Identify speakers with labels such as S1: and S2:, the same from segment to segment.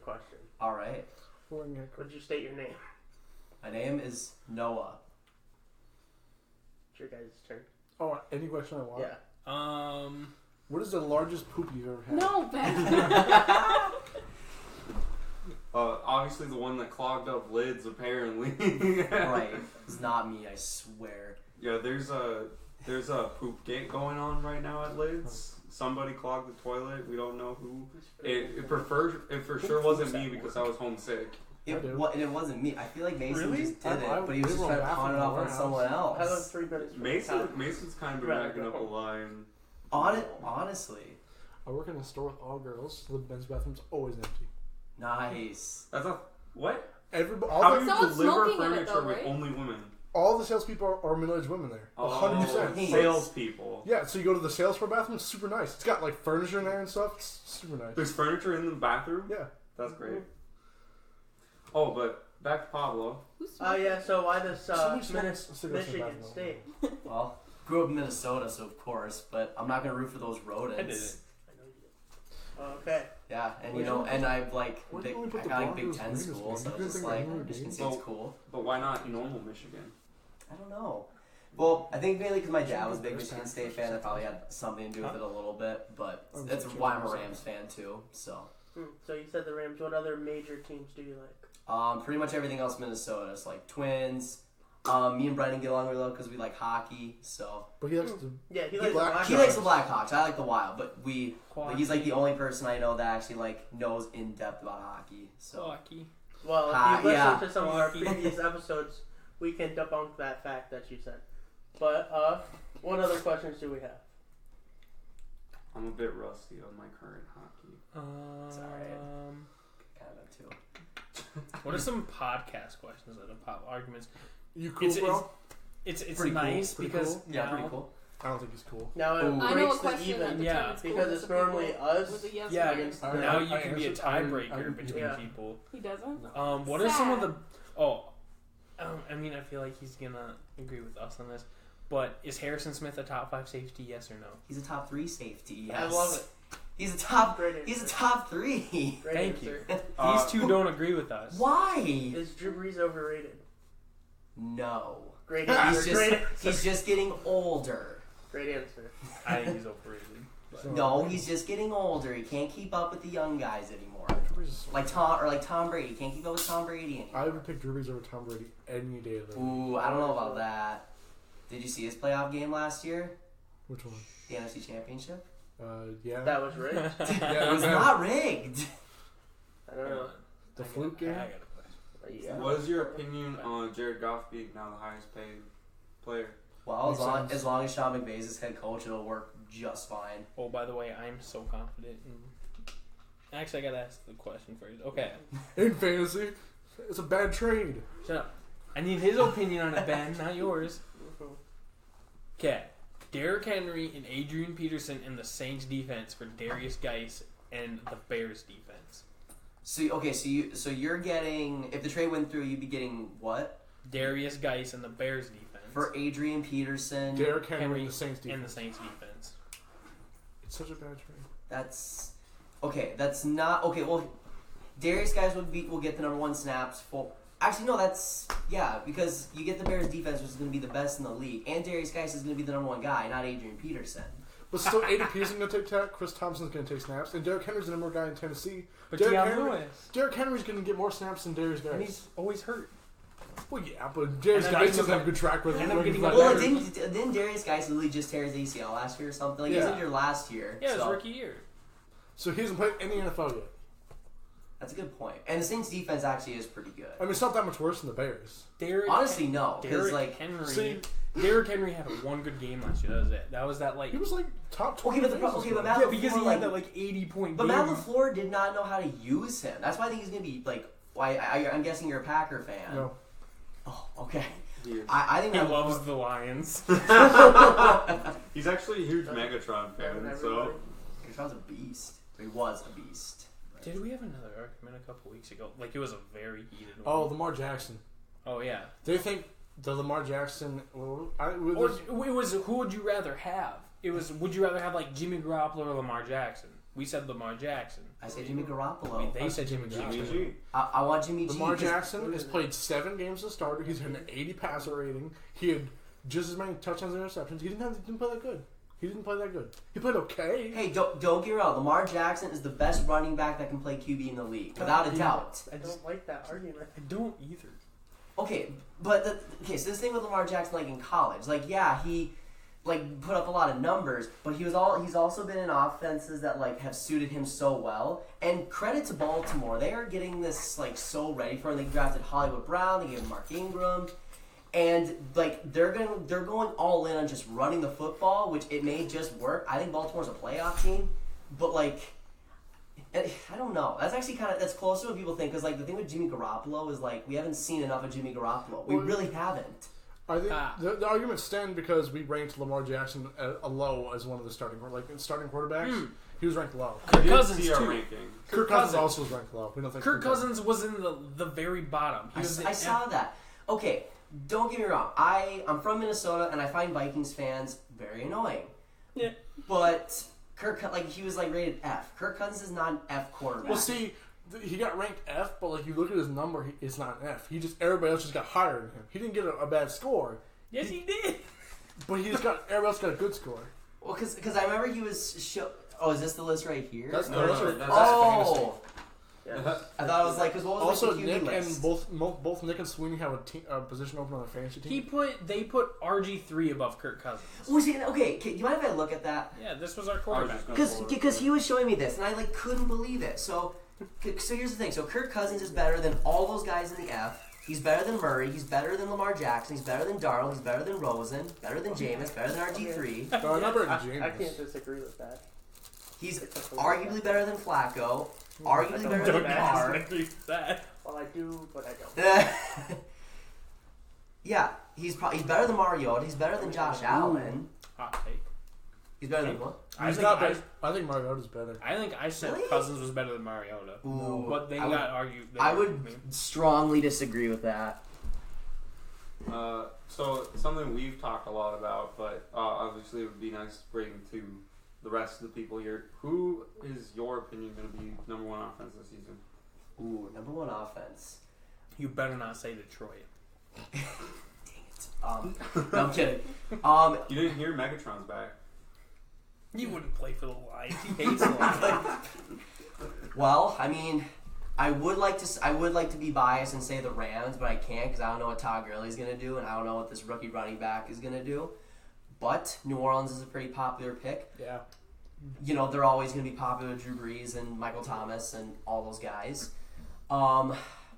S1: question.
S2: All right.
S1: Would you state your name?
S2: My name is Noah.
S1: It's your guys' turn.
S3: Oh, any question I want?
S1: Yeah.
S3: What is the largest poop you've ever had?
S4: No, Ben.
S5: Obviously the one that clogged up lids, apparently.
S2: Right. It's not me, I swear.
S5: Yeah, there's a poop gate going on right now at lids. Somebody clogged the toilet. We don't know who. It for sure wasn't me because I was homesick.
S2: And it wasn't me. I feel like Mason
S3: Really?
S2: just did it, but he was just trying to pawn it off on someone else.
S1: I have 3 minutes.
S5: Mason's kind of been racking up a line.
S2: Honestly.
S3: I work in a store with all girls. The men's bathroom's always empty.
S2: Nice.
S5: That's a what?
S3: Everybody,
S5: How do you
S4: Someone's
S5: deliver
S4: smoking in it,
S5: furniture
S4: though,
S5: with
S4: right?
S5: only women?
S3: all the salespeople are middle-aged women there. 100%.
S5: Salespeople.
S3: Yeah, so you go to the sales floor bathroom, it's super nice. It's got like furniture in there and stuff. It's super nice.
S5: There's furniture in the bathroom?
S3: Yeah.
S5: That's great. Oh, but back to Pablo.
S1: Oh, yeah, so why this Michigan
S3: bathroom.
S1: State?
S2: Well, grew up in Minnesota, so of course, but I'm not going to root for those rodents.
S5: I did it.
S1: Okay.
S2: Yeah, and you know, and I've like,
S3: Where'd
S2: big,
S3: you only put
S2: I
S3: the
S2: got like Big
S3: Broncos
S2: Ten
S3: Raiders
S2: school,
S3: one?
S2: so
S3: You
S2: it's just
S3: couldn't
S2: like,
S3: think of
S2: I'm just gonna say
S5: Well-
S2: it's cool.
S5: But why not normal Michigan?
S2: I don't know. Well, I think mainly because my dad was a big Michigan State fan, that probably had something to do with it a little bit, but that's why I'm a Rams fan too, so.
S1: So you said the Rams. What other major teams do you like?
S2: Pretty much everything else Minnesota, so like Twins. Me and Brendan get along really well because we like hockey, so.
S3: But he likes to.
S1: Yeah, he likes the Blackhawks.
S2: He likes the Blackhawks. I like the Wild, but he's like the only person I know that actually like knows in depth about hockey. So.
S4: Hockey.
S1: Well, if you listen
S2: yeah.
S1: to some of our previous episodes, we can debunk that fact that you said. But what other questions do we have?
S5: I'm a bit rusty on my current hockey.
S2: Sorry. Kind of too.
S4: What are some podcast questions that have pop arguments?
S3: You cool, bro?
S4: It's
S2: Pretty
S4: nice
S3: cool. Pretty
S4: because
S3: cool.
S2: Yeah,
S4: now,
S2: pretty cool.
S3: I don't think he's cool.
S1: Now it
S2: Ooh.
S4: I
S1: breaks
S4: know a
S1: the
S4: question that
S1: even.
S4: determines
S1: Yeah,
S4: cool
S1: because
S4: with
S1: it's
S4: the people.
S1: normally us.
S4: Was it yes Yeah,
S1: against
S3: I-
S1: them.
S4: now
S3: I
S4: you can be a
S3: answered- I-
S4: tiebreaker between
S1: yeah.
S4: people.
S6: He doesn't?
S4: What are some of the? I mean, I feel like he's gonna agree with us on this. But is Harrison Smith a top 5 safety? Yes or no?
S2: He's a top 3 safety. Yes.
S1: I love it.
S2: He's a top.
S1: Great
S2: He's a
S1: answer.
S2: top 3.
S1: Great
S4: Thank
S1: answer.
S4: These two don't agree with us.
S2: Why?
S1: Is Drew Brees overrated?
S2: No.
S1: Great answer. Great answer.
S2: He's just getting older.
S1: Great answer.
S4: I think he's overrated. But.
S2: No, he's just getting older. He can't keep up with the young guys anymore. Like Tom Brady. Can't keep up with Tom Brady anymore.
S3: I would pick Drew Brees over Tom Brady any day of the week.
S2: Ooh, I don't know about that. Did you see his playoff game last year?
S3: Which one?
S2: The NFC Championship?
S3: Yeah.
S1: That was rigged.
S2: It was not rigged.
S1: I don't know.
S3: The fluke game?
S4: I got a question.
S1: Yeah.
S5: What is your opinion on Jared Goff being now the highest paid player?
S2: Well,
S3: Makes sense.
S2: as long as Sean McVay is his head coach, it'll work just fine.
S4: Oh, by the way, I'm so confident. Actually, I gotta ask the question first. Okay,
S3: In fantasy, it's a bad trade.
S4: shut up. I need his opinion on it, Ben, not yours. Okay, Derrick Henry and Adrian Peterson in the Saints defense for Darius Geis and the Bears defense.
S2: So you're getting, if the trade went through, you'd be getting what?
S4: Darius Geis and the Bears defense
S2: For Adrian Peterson.
S3: Derrick Henry and the Saints defense.
S4: and the Saints defense.
S3: It's such a bad trade.
S2: That's not okay. Well, Darius guys will get the number 1 snaps for. Actually, no, because you get the Bears defense, which is going to be the best in the league, and Darius Geis is going to be the number 1 guy, not Adrian Peterson.
S3: But still, Adrian Peterson's going to take tack. Chris Thompson's going to take snaps, and Derrick Henry's the number 1 guy in Tennessee.
S4: But
S3: Derrick
S4: Deion
S3: Henry's going to get more snaps than Darius
S4: and
S3: Geis.
S4: he's always hurt.
S3: Well, yeah, but Darius
S4: And I'm
S3: Geis
S4: getting
S3: doesn't have a good track record.
S4: and I'm getting
S2: Well,
S4: better.
S2: didn't Darius Geis literally just tear his ACL last year or something? Like, he was
S3: Yeah.
S2: injured last year.
S4: Yeah, it was
S2: so
S4: rookie year.
S3: So he hasn't played in the NFL yet.
S2: that's a good point. And the Saints defense actually is pretty good.
S3: I mean, it's not that much worse than the Bears.
S2: Honestly, no, because
S4: Derrick
S2: like.
S4: Henry.
S3: See-
S4: Derrick Henry had one good game last year. That was it. That was that like.
S3: He was like top 20.
S2: Okay, but Matt
S4: Yeah, because he
S2: LaFleur,
S4: had that like 80-point
S2: But
S4: game.
S2: Matt LaFleur did not know how to use him. That's why I think he's going to be like. I'm guessing you're a Packer fan.
S3: No.
S2: Oh, okay.
S5: He is.
S2: I think
S4: He
S2: Matt
S4: loves
S2: LaFleur.
S4: the Lions.
S5: He's actually a huge Megatron fan, so...
S2: Megatron's a beast. He was a beast.
S4: Did we have another argument a couple weeks ago? Like it was a very heated one.
S3: Oh, Lamar Jackson.
S4: Oh yeah.
S3: They think the Lamar Jackson.
S4: Or it was who would you rather have? It was would you rather have like Jimmy Garoppolo or Lamar Jackson? We said Lamar Jackson.
S2: I say Jimmy Garoppolo.
S4: I mean, they said Jimmy
S5: Jimmy
S4: Garoppolo.
S5: G.
S2: I want Jimmy G.
S3: Lamar Jackson has played 7 games as a starter. He's had an 80 passer rating. He had just as many touchdowns and interceptions. He didn't play that good. He played okay.
S2: Hey, don't get me wrong. Lamar Jackson is the best running back that can play QB in the league, without a doubt.
S1: I don't like that argument.
S4: I don't either.
S2: Okay, but so this thing with Lamar Jackson, like in college, like yeah, he like put up a lot of numbers, but he's also been in offenses that like have suited him so well. And credit to Baltimore, they are getting this like so ready for him. They drafted Hollywood Brown, they gave him Mark Ingram. And like they're going all in on just running the football, which it may just work. I think Baltimore's a playoff team, but like I don't know. That's actually that's closer to what people think. Because like the thing with Jimmy Garoppolo is like we haven't seen enough of Jimmy Garoppolo. We really haven't.
S3: I think the arguments stand because we ranked Lamar Jackson a low as one of the starting quarterbacks. He was ranked low.
S4: Kirk Cousins too.
S3: Kirk Cousins also was ranked low. We don't think
S4: Kirk Cousins was in the very bottom.
S2: I saw that. Okay. Don't get me wrong. I'm from Minnesota, and I find Vikings fans very annoying.
S1: Yeah.
S2: But he was like rated F. Kirk Cousins is not an F quarterback.
S3: Well, see, he got ranked F, but like you look at his number, it's not an F. Everybody else just got higher than him. He didn't get a bad score.
S4: Yes, he did.
S3: But everybody else got a good score.
S2: Well, because I remember he was Oh, is this the list right here?
S3: That's
S2: Oh.
S1: Yeah.
S2: I thought it was like, because what was
S3: also
S2: like the QB
S3: Nick
S2: list?
S3: and both Nick and Sweeney have a position open on their fantasy team.
S4: They put RG3 above Kirk Cousins.
S2: Was he okay? Do you mind if I look at that?
S4: Yeah, this was our quarterback.
S2: Because he was showing me this, and I like couldn't believe it. So here's the thing. So Kirk Cousins is better than all those guys in the F. He's better than Murray. He's better than Lamar Jackson. He's better than Darnold. He's better than Rosen. Better than Jameis. Better than RG3.
S3: No, not better than Jameis.
S1: I can't disagree with that.
S2: He's arguably better than Flacco. Arguably better than Carr.
S1: Well, I do, but I don't.
S2: Yeah, he's better than Mariota. He's better than Josh Allen.
S4: Hot take.
S2: He's better than what?
S3: I think Mariota's better.
S4: I think I said
S2: Really?
S4: Cousins was better than Mariota.
S2: Ooh,
S4: But they got argued.
S2: I would strongly disagree with that.
S5: So something we've talked a lot about, but obviously it would be nice to bring to the rest of the people here. Who is your opinion going to be number 1 offense this season?
S2: Ooh, number 1 offense.
S4: You better not say Detroit.
S2: Dang it. No, I'm kidding.
S5: You didn't hear Megatron's back.
S4: He wouldn't play for the Lions. He hates the Lions.
S2: Well, I mean, I would like to be biased and say the Rams, but I can't because I don't know what Todd Gurley's going to do, and I don't know what this rookie running back is going to do. But New Orleans is a pretty popular pick.
S3: Yeah.
S2: You know, they're always going to be popular with Drew Brees and Michael Thomas and all those guys.
S4: Or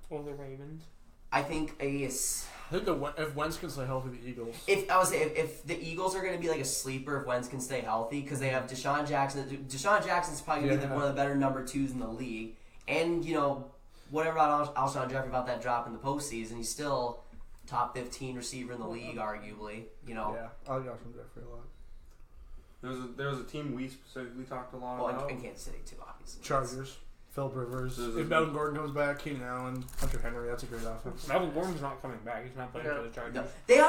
S4: the Ravens.
S2: I think
S3: if Wentz can stay healthy, the Eagles.
S2: If the Eagles are going to be like a sleeper, if Wentz can stay healthy, because they have Deshaun Jackson. Deshaun Jackson's probably going to be one of the better number 2s in the league. And, you know, whatever about Alshon Jeffrey about that drop in the postseason, he's still top 15 receiver in the league, arguably. You know.
S3: Yeah, I like Alshon Jeffrey a lot.
S5: There was a team we specifically talked a lot about.
S2: And Kansas City too, obviously.
S3: Chargers. Philip Rivers. If Melvin Gordon comes back, Keenan Allen, Hunter Henry, that's a great offense.
S4: Melvin Gordon's not coming back. He's not playing for the Chargers.
S2: No. They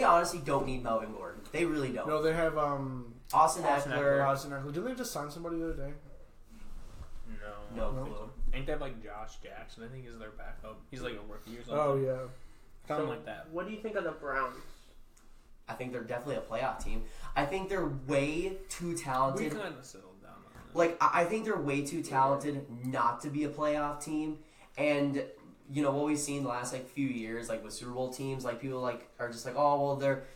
S2: honestly don't need Melvin Gordon. They really don't.
S3: No, they have
S2: Austin Eckler.
S3: Didn't they just sign somebody the other day?
S2: No clue.
S4: Ain't that like Josh Jackson? I think is their backup. He's like a rookie or something.
S3: Oh yeah,
S4: something like that.
S1: What do you think of the Browns?
S2: I think they're definitely a playoff team. I think they're way too talented.
S4: We kind of settled down on it.
S2: Like, I think they're way too talented not to be a playoff team. And, you know, what we've seen the last, like, few years, like, with Super Bowl teams, like, people, like, are just like, oh, well,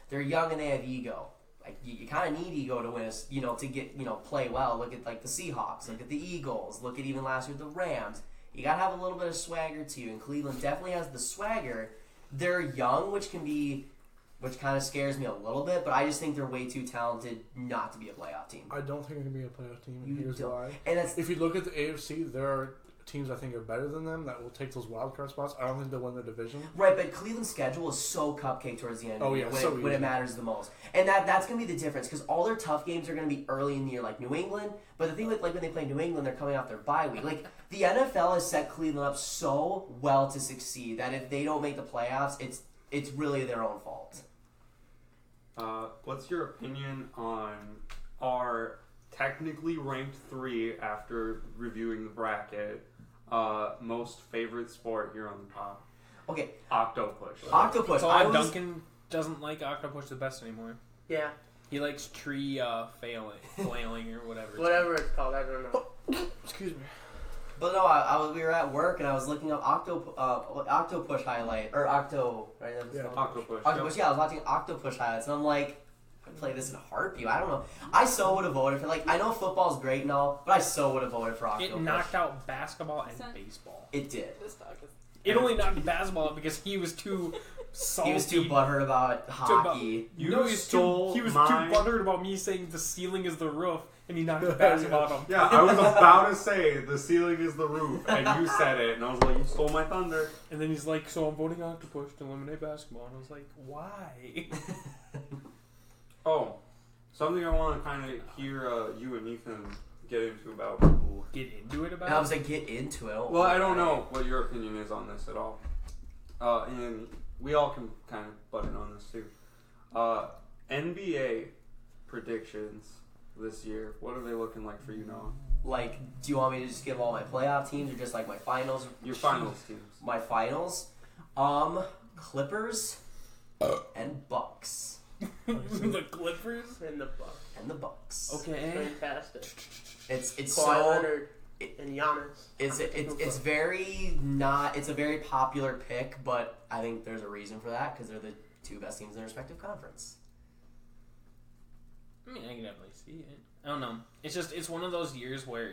S2: they're young and they have ego. Like, you kind of need ego to win, you know, to get, you know, play well. Look at, like, the Seahawks. Look at the Eagles. Look at even last year the Rams. You got to have a little bit of swagger, too. And Cleveland definitely has the swagger. They're young, which kind of scares me a little bit, but I just think they're way too talented not to be a playoff team.
S3: I don't think they're going to be a playoff team, and here's why.
S2: And
S3: if you look at the AFC, there are teams I think are better than them that will take those wild card spots. I don't think they'll win the division.
S2: Right, but Cleveland's schedule is so cupcake towards the end of the year when it matters the most. And that's going to be the difference, because all their tough games are going to be early in the year, like New England. But the thing with, like, when they play New England, they're coming off their bye week. Like, the NFL has set Cleveland up so well to succeed that if they don't make the playoffs, it's really their own fault.
S5: What's your opinion on our technically ranked 3 after reviewing the bracket. Most favorite sport here on the pod.
S2: Okay.
S5: Octopush.
S2: Octopus.
S4: Duncan doesn't like Octopus the best anymore.
S1: Yeah.
S4: He likes tree flailing or whatever.
S1: Whatever it's called, I don't know.
S3: Excuse me.
S2: But no, we were at work and I was looking up Octopush highlight or Octo, right? That was
S3: Yeah.
S2: called?
S5: Octopush.
S2: Octopus. Yeah, I was watching Octopush highlights and I'm like, I'd play this in a heartbeat. I don't know. I so would have voted for I know football's great and all, but I so would have voted for Octopush.
S4: It knocked out basketball and baseball.
S2: It did.
S6: This dog is.
S4: It only knocked basketball out because he was too salty.
S2: He was too butthurt about hockey.
S5: You
S4: he was
S5: stole
S4: too
S5: my-
S4: butthurt about me saying the ceiling is the roof, and he knocked the basketball out.
S5: Yeah, I was about to say the ceiling is the roof, and you said it, and I was like, you stole my thunder.
S4: And then he's like, so I'm voting Octopus to eliminate basketball. And I was like, why?
S5: Oh, something I want to kind of hear you and Ethan get into about.
S4: Get into it about
S2: And I was like, get into it.
S5: Well, I don't know what your opinion is on this at all. And we all can kind of butt in on this too. NBA predictions this year. What are they looking like for you, Noah?
S2: Like, do you want me to just give all my playoff teams or just like my finals?
S5: Your finals teams.
S2: My finals? Clippers and Bucks.
S4: the Clippers.
S1: In the Bucks.
S2: And the Bucks.
S4: Okay.
S1: Fantastic.
S2: It's
S1: Kawhi
S2: so
S1: Leonard and Giannis.
S2: it's very not it's a very popular pick, but I think there's a reason for that because they're the 2 best teams in their respective conference.
S4: I mean, I can definitely see it. I don't know. It's one of those years where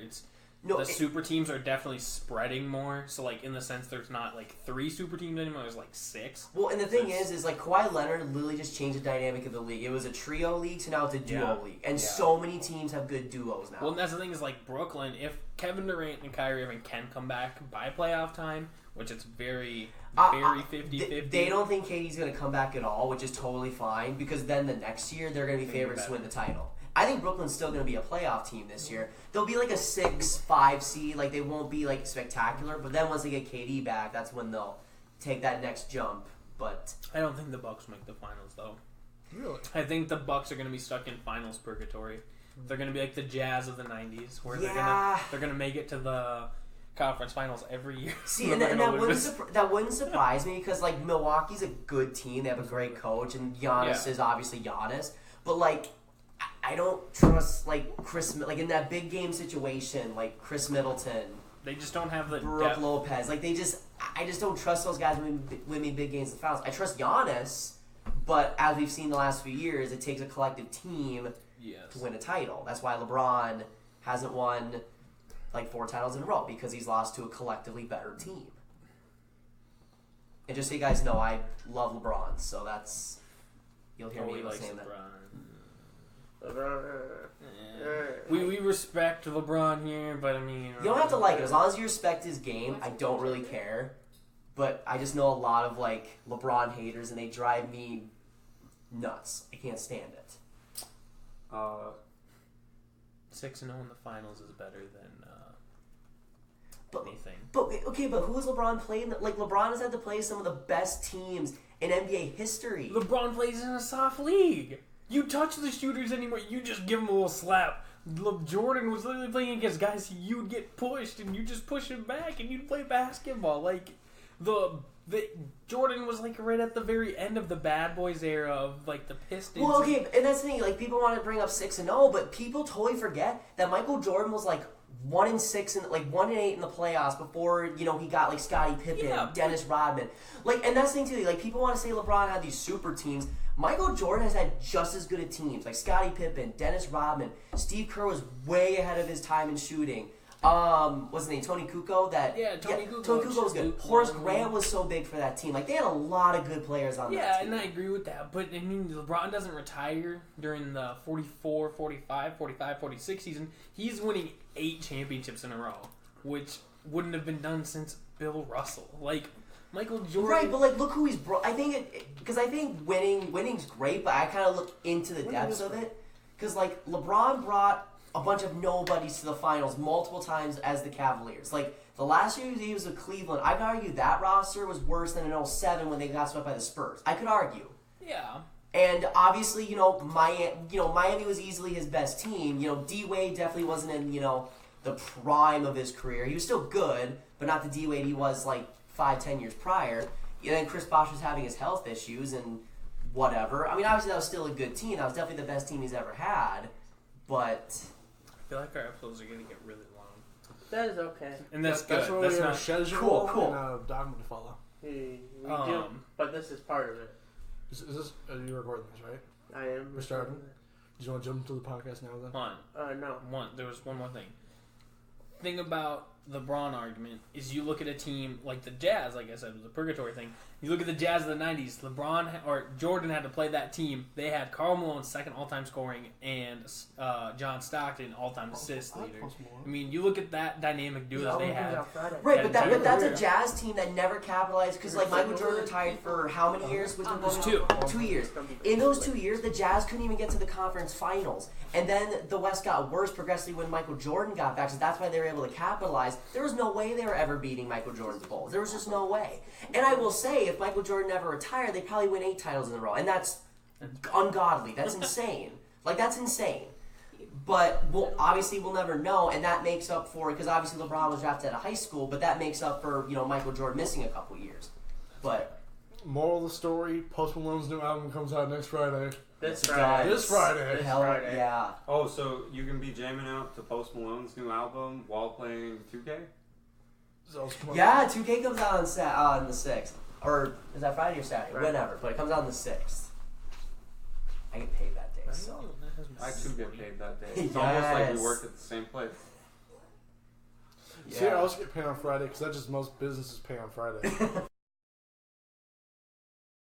S2: No,
S4: super teams are definitely spreading more. So in the sense, there's not 3 super teams anymore. There's 6.
S2: well, and the thing is Kawhi Leonard literally just changed the dynamic of the league. It was a trio league, so now it's a duo league, and so many teams have good duos now.
S4: Well, and that's the thing is Brooklyn. If Kevin Durant and Kyrie Irving can come back by playoff time, which it's very 50-50.
S2: They don't think KD's going to come back at all, which is totally fine because then the next year they're going to be favorites to win the title. I think Brooklyn's still going to be a playoff team this year. They'll be a 6-5 seed. They won't be spectacular, but then once they get KD back, that's when they'll take that next jump. But
S4: I don't think the Bucks make the finals though.
S3: Really?
S4: I think the Bucks are going to be stuck in finals purgatory. They're going to be like the Jazz of the '90s, where they're going to make it to the conference finals every year.
S2: See, and that wouldn't surprise me because Milwaukee's a good team. They have a great coach, and Giannis is obviously Giannis. But I don't trust Chris in that big game situation Chris Middleton.
S4: They just don't have the
S2: Brooke
S4: depth.
S2: Lopez. I just don't trust those guys winning big games in the finals. I trust Giannis, but as we've seen the last few years, it takes a collective team to win a title. That's why LeBron hasn't won 4 titles in a row because he's lost to a collectively better team. And just so you guys know, I love LeBron, so that's you'll hear me saying that.
S4: We respect LeBron here, but I mean
S2: You don't have to like it as long as you respect his game. I don't really care, but I just know a lot of LeBron haters, and they drive me nuts. I can't stand it.
S4: 6-0 in the finals is better than anything.
S2: But who has LeBron played? LeBron has had to play some of the best teams in NBA history.
S4: LeBron plays in a soft league. You touch the shooters anymore, you just give him a little slap. Jordan was literally playing against guys you'd get pushed, and you just push him back, and you'd play basketball. The Jordan was right at the very end of the Bad Boys era of the Pistons.
S2: Well, okay, and that's the thing. People want to bring up 6-0, but people totally forget that Michael Jordan was 1-6 and 1-8 in the playoffs before he got Scottie Pippen, Dennis Rodman. And that's the thing too. People want to say LeBron had these super teams. Michael Jordan has had just as good a teams Scottie Pippen, Dennis Rodman. Steve Kerr was way ahead of his time in shooting. What's his name? Tony Kukoc. Tony Kukoc was good. Horace Grant was so big for that team. They had a lot of good players on that team.
S4: Yeah, and I agree with that. But, I mean, LeBron doesn't retire during the 44, 45, 45, 46 season. He's winning 8 championships in a row, which wouldn't have been done since Bill Russell. Michael Jordan.
S2: Right, but look who he's brought. I think winning's great, but I kind of look into the depths of it because LeBron brought a bunch of nobodies to the finals multiple times as the Cavaliers. The last year he was with Cleveland, I could argue that roster was worse than in 07 when they got swept by the Spurs. I could argue.
S4: Yeah.
S2: And obviously, Miami was easily his best team. D Wade definitely wasn't in the prime of his career. He was still good, but not the D Wade he was like 5-10 years prior. And then Chris Bosh was having his health issues and whatever. I mean, obviously that was still a good team. That was definitely the best team he's ever had. But
S4: I feel like our episodes are going to get really long.
S1: That is okay.
S4: And that's good.
S3: That's what
S4: That's
S3: we have a
S4: not
S3: schedule
S2: Cool.
S3: and a dogma to follow.
S1: We do, but this is part of it.
S3: Is this? You're recording this, right?
S1: I am.
S3: We're starting? Do you want to jump into the podcast now then?
S4: on.
S1: No.
S4: There was one more thing. Thing about the Braun argument is you look at a team like the Jazz, like I said, it was a purgatory thing. You look at the Jazz of the 90s, Jordan had to play that team. They had Karl Malone second all-time scoring and John Stockton all-time assist leader. I mean, you look at that dynamic duo that they had.
S2: right, but that's a Jazz team that never capitalized because like Michael Jordan retired for how many years? With
S4: It was 2.
S2: 2 years. In those 2 years, the Jazz couldn't even get to the conference finals. And then the West got worse progressively when Michael Jordan got back, so that's why they were able to capitalize. There was no way they were ever beating Michael Jordan's Bulls. There was just no way. And I will say, if Michael Jordan never retired, they'd probably win 8 titles in a row. And that's ungodly. That's insane. That's insane. But obviously we'll never know, and that makes up for it, because obviously LeBron was drafted out of high school, but that makes up for, Michael Jordan missing a couple years. But
S3: moral of the story, Post Malone's new album comes out next Friday.
S1: This Friday.
S3: This Friday.
S2: Hell,
S1: Friday.
S2: yeah.
S5: Oh, so you can be jamming out to Post Malone's new album while playing 2K?
S2: Yeah, 2K comes out on the 6th. Or is that Friday or Saturday?
S1: Right.
S2: Whenever. But it comes out on the 6th. I get paid that day, so.
S5: I too get paid that day. It's almost like we worked at the same place.
S3: See, I also get paid on Friday because that's just most businesses pay on Friday.